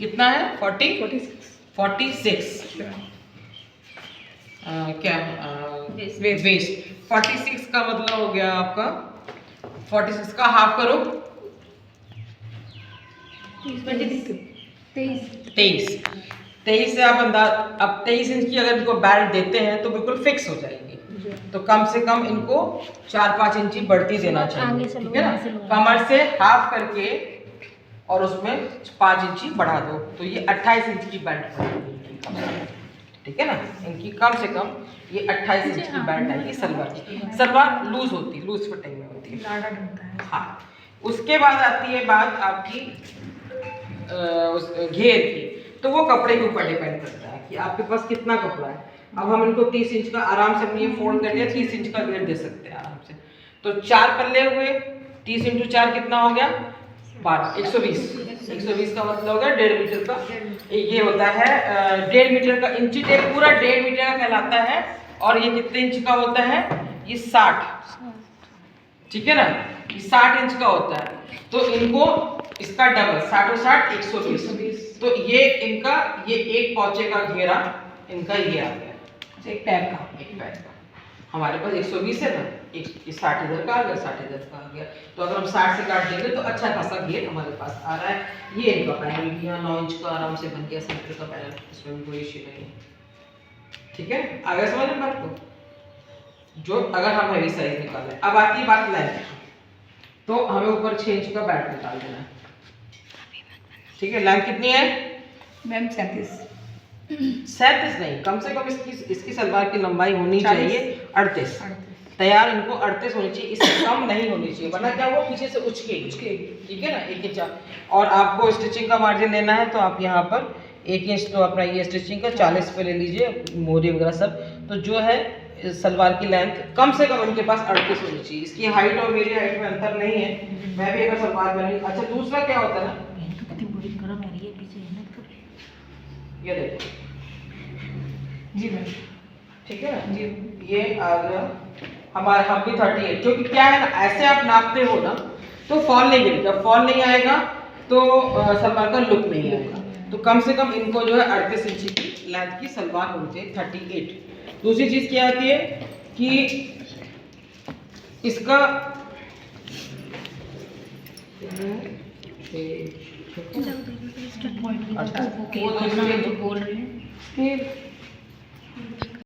कितना है 46 क्या वेस्ट 46 का मतलब हो गया आपका 46 का हाफ करो 23 से आप अंदाज अब 23 इंच की अगर इनको बेल्ट देते हैं तो बिल्कुल फिक्स हो जाएगी। तो कम से कम इनको 4-5 इंची बढ़ती देना चाहिए, ठीक है ना। कमर से हाफ करके और उसमें 5 इंची बढ़ा दो तो ये 28 इंच की बेल्ट पड़ेगी, ठीक है ना। इनकी कम से कम ये 28 इंच की बेल्ट आएगी। सलवार लूज होती है, लूज फिटिंग में होती है। हाँ, उसके बाद आती है बात आपकी उस घेर की। तो वो कपड़े के ऊपर डिपेंड करता है कि आपके पास कितना कपड़ा है। अब हम इनको 30 इंच का आराम से हमने ये फोल्ड कर लिया, 30 इंच का घेर दे सकते हैं आराम से। तो 4 पल्ले हुए, 30 इंटू 4 कितना हो गया 12, 120 का मतलब हो गया 1.5 मीटर का। ये होता है 1.5 मीटर का। इंची टेप पूरा 1.5 मीटर का कहलाता है। और ये कितने इंच का होता है, ये 60, ठीक है ना। ये 60 इंच का होता है। तो इनको इसका डबल 60 और 60 120। तो ये इनका ये एक पौचे का घेरा इनका ये आ गया, एक पैर का। हमारे पास 120 है ना, 60 इधर का आ गया, 60 इधर का आ गया। तो अगर हम 60 से काट देंगे तो अच्छा खासा घेर हमारे पास आ रहा है। ये इनका पैनल यहाँ 9 इंच का आराम से बन गया सेंटर का पैनल, इसमें भी कोई इश्यू नहीं है, ठीक है। आगे समझ में बात को, जो अगर हम हैवी साइज निकाल रहे हैं। अब आती है बात लेंथ, तो हमें ऊपर 6 इंच का बैट निकाल देना है, ठीक है। लेंथ कितनी है मैम 37 नहीं, कम से कम इसकी सलवार की लंबाई होनी चाहिए 38 तैयार। इनको 38 होनी चाहिए, इससे कम नहीं होनी चाहिए, वरना क्या वो पीछे से उचकेगी, ठीक है ना। 1 इंच। और आपको स्टिचिंग का मार्जिन लेना है तो आप यहाँ पर 1 इंच तो अपना ये स्टिचिंग का 40 पे ले लीजिए, मोहरी वगैरह सब। तो जो है सलवार की लेंथ कम से कम उनके पास 38 होनी चाहिए। इसकी हाइट और मेरी हाइट में अंतर नहीं है। मैं भी अगर सलवार पहनी। अच्छा, दूसरा क्या होता है ना, ये देखो जी मैम, ठीक है ना जी। ये आ गया हमारा, हम भी 38, क्योंकि क्या है ना, ऐसे आप नापते हो ना तो फॉल नहीं गिरेगा। फॉल नहीं आएगा तो सलवार का लुक नहीं आएगा। तो कम से कम इनको जो है 38 इंच की लेंथ की सलवार होनी चाहिए, 38। दूसरी चीज क्या आती है कि इसका